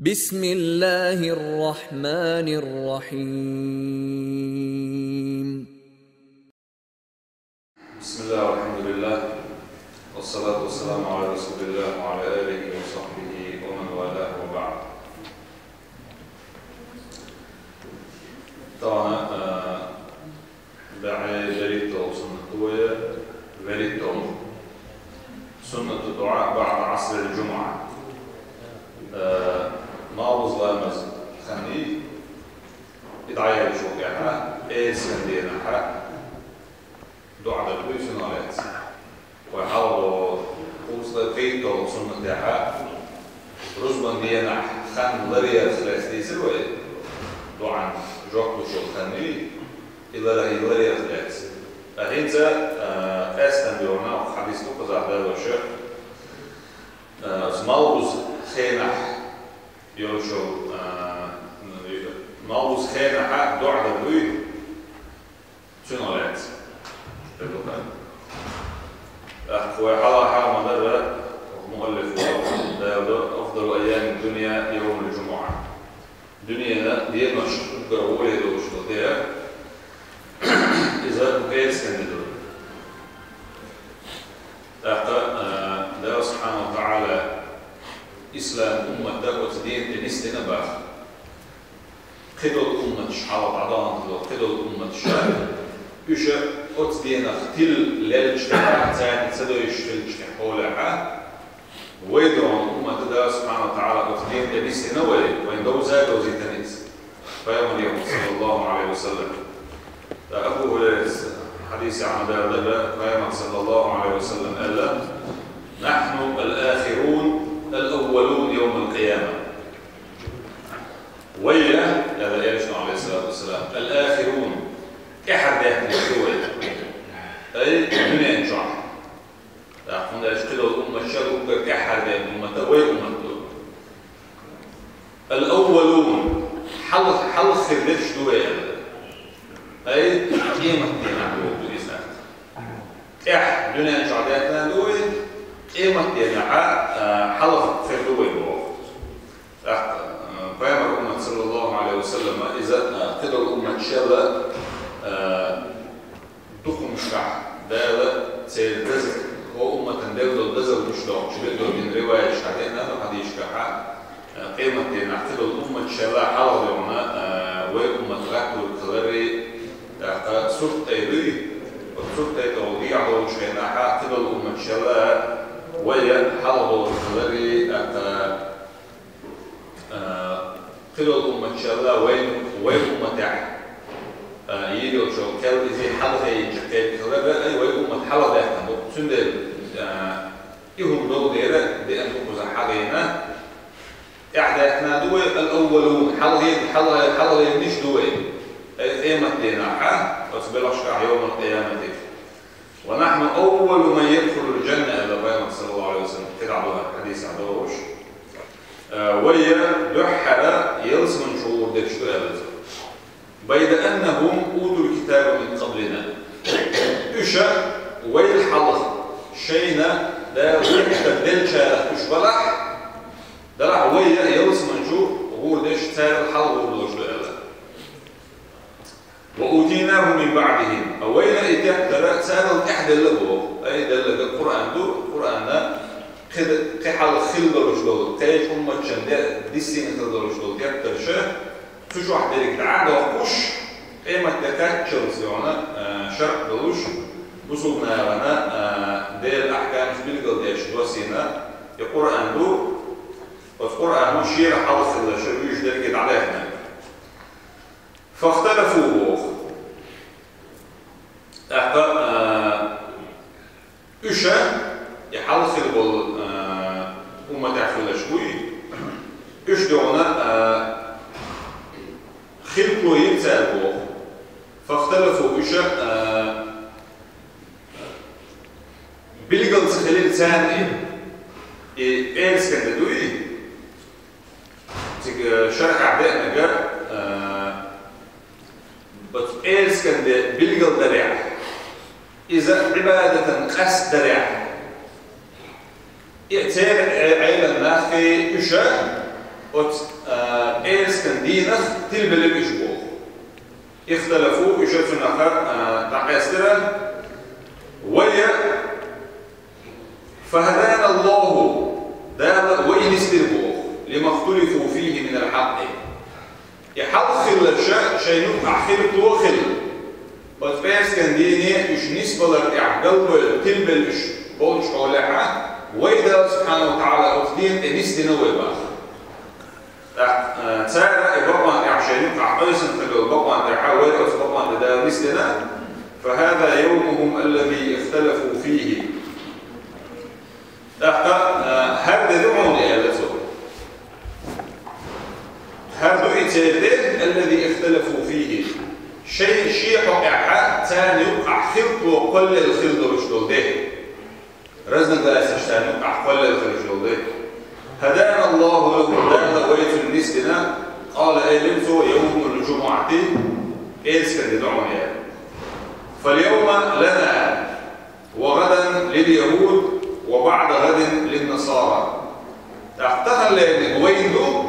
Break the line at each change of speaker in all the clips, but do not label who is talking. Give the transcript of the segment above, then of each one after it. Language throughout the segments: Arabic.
بسم الله الرحمن الرحيم.
بسم الله والحمد لله والصلاة والسلام على رسول الله وعلى آله وصحبه ومن والاه وبعد. طبعا بريتو سنة الدعاء بعد عصر الجمعة. ناوز لامز خاني يدعي شوكها سندينا حق دعاء الكويس نالت وحاولوا وصل فيتو سنة حق رزبا دينا خان لريا ثلاثة سروي دعاء جوكو شو خاني إلا له لريا ثلاثة هنزا استنديونا وحديث تقص على الشيء مالوز خينح يوشو مالوز خينح دعاء الكويس شنالت وحالا حال مدر مؤلف أفضل أيام الدنيا يوم الجمعة. الدنيا دي مش قرولي دوش لديها إذا بقيت سندو. الله سبحانه وتعالى إسلام أمة دعوة دين تنستنا بخ. خدوا الأمة شحال بعضان خدوا الأمة شحال. يش أوت دينا ختيل للجتماع زين تسدويش في الجتماع ويدرون أمة الله سبحانه وتعالى أوت دين تنستنا وين دوزا دوزي تنس. فيوم اليوم صلى الله عليه وسلم. أبو هريرة حديث عن دار صلى الله عليه وسلم قال نحن الآخرون الأولون يوم القيامة. ويا هذا يشنو عليه الصلاة والسلام الآخرون كحد يحكي أي من ينجح. تعرفون إيش كده الأمة الشرق كحد الأمة وين أمته الأولون حل خرج دوي أي قيمة دينا دوي إسلام إح دنيا جعلتنا دوي قيمة دينا حل خرج دوي بوه. فيما الأمة صلى الله عليه وسلم إذا كده الأمة الشرق تخم شرح ده سيدرس هو أمة دولة دزل مش دو شبه من رواية شرحنا حديث كحا قيمة نعتبر الأمة الشرع حاضرنا وأمة ركض الكلاري صورة تيري وصورة توضيع وشينا حاضر الأمة الشرع ويا حاضر الكلاري قيل الأمة الشرع وين أمة تحت يجوا شو كل إذا حلقة يجكل كلابا أي ويقوم حلقة يحتمل سندل يهم دول ديرة بأن تقص حقينا إحداثنا دول الأولون حلقة مش دول قيمة دينا وسبلا شرع يوم القيامة ونحن أول من يدخل الجنة إلى بيان صلى الله عليه وسلم كده عبدها الحديث عبدوش ويا دحرة يلسم شعور ديش بيد أنهم أوتوا الكتاب من قبلنا إشا ويل حلق شينا دا يحتى دلشا إش بلح دلع ويا يلس منشوف وهو ديش تار الحلق ورلوش لألا وأوتيناه من بعدهم أوينا إتياك سألوا إحدى اللغو أي دلق القرآن دو القرآن دا قحل خلدروش دول تاج أمة شنداء ديسين خلدروش دول يكتر شاه فيش واحد ديرك عادة وقوش قيمة تكاتشل سيونا شرق دلوش بصوبنا يرانا دير أحكام سبيلقل ديش دوسينا القرآن دو والقرآن دو شير حوص الشريش ديرك عليهنا فاختلفوا أحكا إشا يحلص البول أمة تعفل شوي إش دونا خلقوا يتسالوا فاختلفوا إشاء بلغل سخليل ثاني إيرس كان دوي شرح عدائنا جاء بس إيرس كان بلغل درع إذا عبادة قس درع يأتي عيلا ناخي إشاء إيرس كان دينخ تلبل بيشبوه اختلفوا يشوفون آخر تعقيسترا ويا فهدانا الله دال وين استربوه لما اختلفوا فيه من الحق يحلخل شيء أخير توخل وتبارس كان ديني يش نسبة للإعقل تلبل يش بولش حولها ويدا سبحانه وتعالى أخدين نسدنا ويبا تسارع إبقى يعشينك عقيسا تلو إبقى يحاول إبقى لدى نسدنا فهذا يومهم الذي اختلفوا فيه هذا دعون لألته هذا إتادين الذي اختلفوا فيه شيء حقا ثاني يقع خلط وقل الخلط وشدول ده رزنا ذلك ثاني يقع قل الخلط وشدول ده هدانا الله له هدانا ويت النسدنا قال أيلمتو يوم الجمعة إيس كان يدعون يعني فاليوم لنا وغدا لليهود وبعد غد للنصارى احتفل لأن ويندو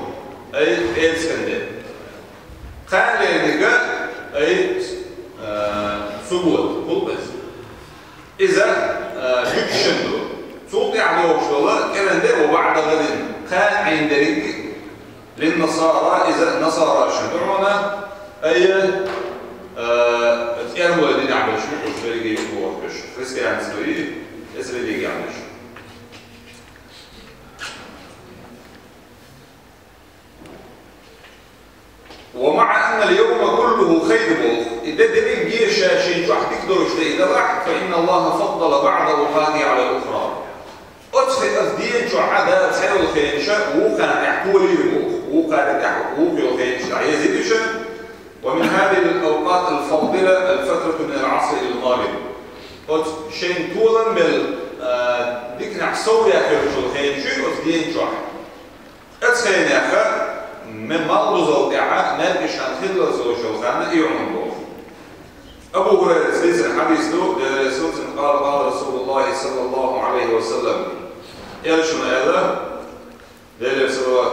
أي إيس كان ده قال لأن جاء أي ثبوت قل بس إذا يكشندو توقع له شغله كان ده وبعد غد كان عند رجل للنصارى إذا نصارى شندعونا أي أنا ولدين عمل شو مش بيجي يقوى مش فيس كان سوي اسمه بيجي عمل شو ومع أن اليوم كله خير بوخ إذا دبي جيش شيء واحد يقدر يشتري إذا راح فإن الله فضل بعض أوقاته على الأخرى أدخل أفدين شو عدا تحيل الخينشة وكان يحكولي بوخ وكان يحكولي الخينشة عايز ومن هذه الأوقات الفاضلة الفترة من العصر إلى المغرب شيء طولا بال ديك نحسوي أكل الخينشة أفدين شو أدخل يا من مالو زوجها نلقش عن خلة زوجها يعمل بوخ أبو هريرة سيد الحديث له لرسول قال رسول الله صلى الله عليه وسلم يرشم هذا لرسول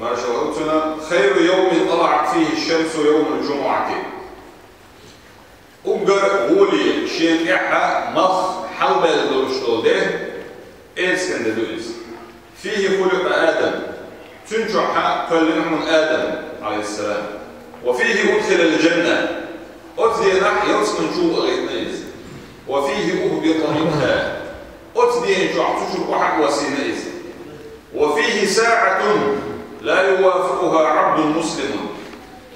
ما شاء خير يوم طلعت فيه الشمس يوم الجمعة أبقر غولي شيء إحا مخ حلبة لدوشتو ده إيس كان دويس فيه خلق آدم تنجح كلمهم آدم عليه السلام وفيه أدخل الجنة أتدي نح يرسم نشوء غيتنيز وفيه أهبط منها أتدي نجح تشرب حق وسينيز وفيه ساعة لا يوافقها عبد مسلم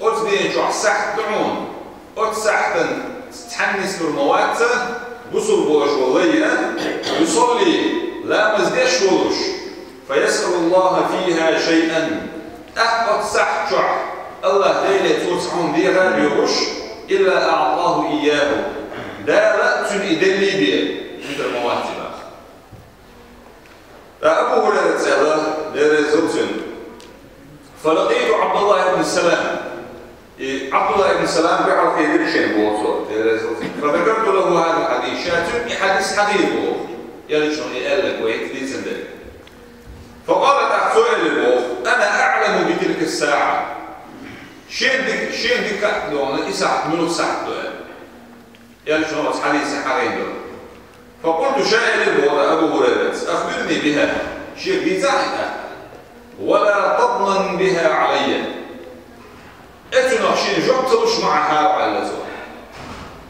أتدي نجح سحتعون أتسحتا تحنس بالموات بصر بوش والله يصلي لا مزدش ولش فيسأل الله فيها شيئا أحبط سحتع الله ليلة توسعون دي غير يغش إلا أعطاه إياه دارة تنئدلي بيه مثل المواتبة أبو هريرة سأله لرزوتن فلقيت عبد الله بن السلام عبد الله بن السلام بيعرف يدري شيء بوصول فذكرت له هذا الحديث شاتم حديث حقيقي يلي شلون يقال لك ويكفي سندك فقالت سؤال البوخ أنا أعلم بتلك الساعة شين ديك لون إسحت منو سحت يلي شلون حديث حقيقي فقلت شائل البوخ أبو هريرة أخبرني بها شيء دي زاحدة ولا تضمن بها علي اتنا شيء جبتلوش معها وعلى زوج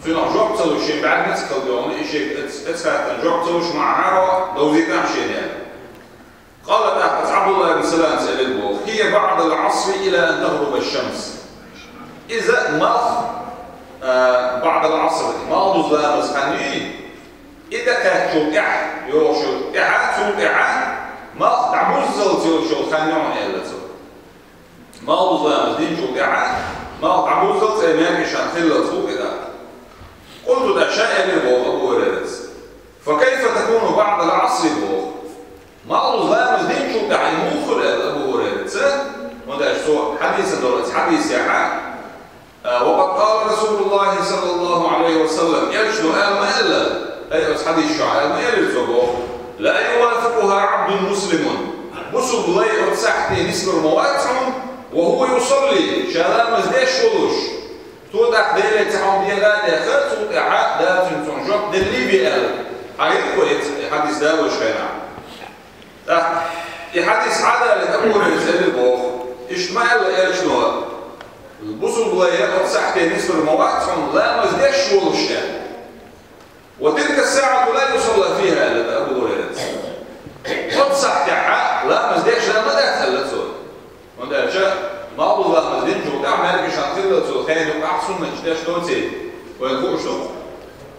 فينا جبتلوش شيء بعد ما تكلمون شيء اتسكت جبتلوش معها لو زيد شيء يعني قالت عبد الله بن سلام سأل البوخ هي بعد العصر إلى أن تغرب الشمس إذا ما بعد العصر ما ظلام مسخني إذا كانت شوقع يوشوقع شوقع ما تعبوزل شو خانيون إلا ما ظلام دين شوقع ما تعبوزل إيمان إشان خلة سوق إذا قلت ده شائع البوخ أبو هريرة فكيف تكون بعد العصر البوخ ما ظلام دين شوقع المخر أبو هريرة وده شو حديث دولت حديث يا وقد قال رسول الله صلى الله عليه وسلم يرشد ما إلا أي حديث شعائر ما يرزقه لا يوافقها عبد مسلم بصوا بلاي أتسحتي نسبر مواتهم وهو يصلي شلام مزداش ولوش توضح ديلة تحوم دي غادة خلط توضح دا تنسون جوب دلي بيال حقيقة حديث دا وش خينا يحدث عادة لأبو رزال البوخ اشتمال لأيال شنوه البصل بلاي أتسحتي نسبر مواتهم لا مزداش ولوش وتلك الساعة لا يصلى فيها إلا أبو هريرة. فتصح تحا لا مزديش لا ما ده تهلتون. وده جاء ما أبو الله مزدين جو ده مالك شانتيل لتو خير يقع سنة جداش دوتي ويقول شو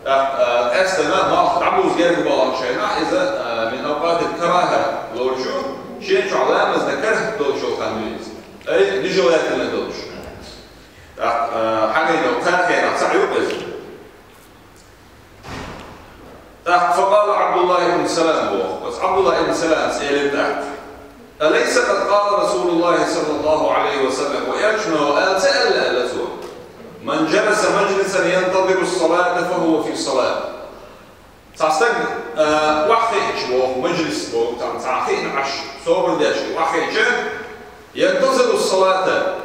أستنا ما تعبوا زجاج بالله شينا إذا من أوقات الكراهة لو شو شيء شو علامة ذكره دول شو خامليز أي نجوات اللي دول شو حاجة لو كان خير صح يقص فقال عبد الله بن سلام بس عبد الله بن سلام سألت أليس قد قال رسول الله صلى الله عليه وسلم ويشمل وقال سأل لسوء من جلس مجلسا ينتظر الصلاة فهو في صلاة تعستق وحيش مجلس تعخين عش صوبر داش وحيش ينتظر الصلاة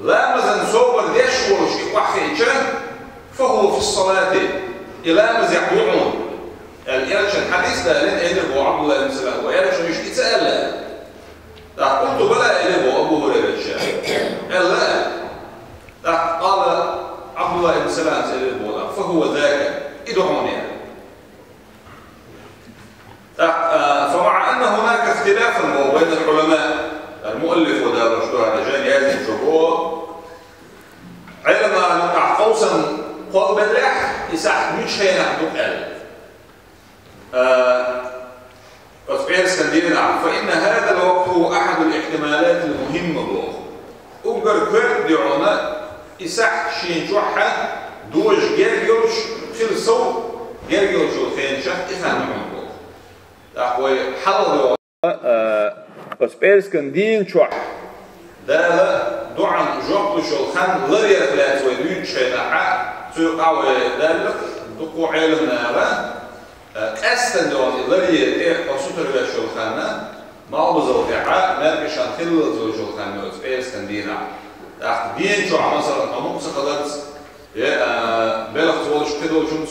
لا مزن صوبر داش وحيش فهو في الصلاة إلى مزيحون الإرشاد حديث ده لين أدب عبد الله بن سلام وإرشاد مش يتسأل قلت بلا أدب أبو هريرة لا قال عبد الله بن سلام أدب فهو ذاك ادعوني فمع أن هناك اختلافا بين العلماء المؤلف وده رشده هذا جاني هذه الشبوه علما نقع قوسا قال بدرح يساح مش هي نحن قال فإن هذا الوقت هو أحد الاحتمالات المهمة له. أقدر كرد يعونا إسح شين جوحة دوج جرجلش خل صوت جرجلش وخين شخ إخان معه. تأخوي حلو أسبيرسكن دين جوح. ده دعان جوحلش الخان لريا ثلاث ودين شيناعة تقوى ذلك دقو علمنا أستن دوان لري قصوت رجال شلخانة ما هو بزوجها نرجع شانخيل زوج شلخانة أستن دينا دين شو مثلا أمور سقطت بلغ طولش كده وجمس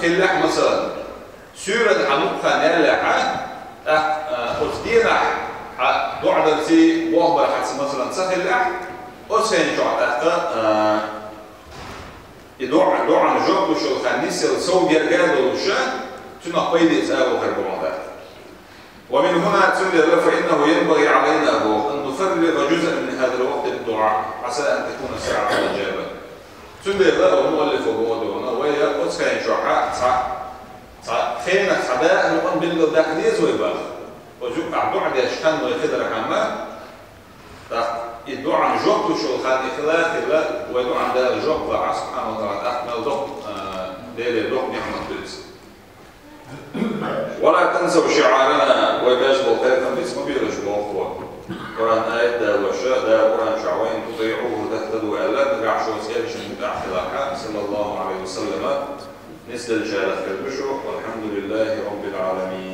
خلح مثلا سورة حموق خانة لها أستدينا دعدتي وهو حس مثلا سخلح أسين شو يدعى عن جوب شلخانة نسيل سو جرجال وشان تنقيد إساءة وغير ومن هنا تنبه فإنه ينبغي علينا أن نفرغ جزءا من هذا الوقت للدعاء عسى أن تكون الساعة الإجابة. تنبه المؤلف وبوضعنا وهي قدس كان شعاء خينا خداء نقوم بالداخليز ويباخ وجوك عبدو عدي أشكان ويخدر حما يدعو عن جوب شلخان إخلاق ويدعو عن ده الجوب سبحانه وتعالى أحمل ضغط ديلي ضغط نعمة بلس ولا تنسوا شعارنا ويباشر الخير تنفيس مبيرش بوقوة قرآن آية دا وشاء دا قرآن شعوين تطيعوه تهتدوا ألا نقع شو سيالش المتاح خلاحا صلى الله عليه وسلم نسل الجالة في البشر والحمد لله رب العالمين.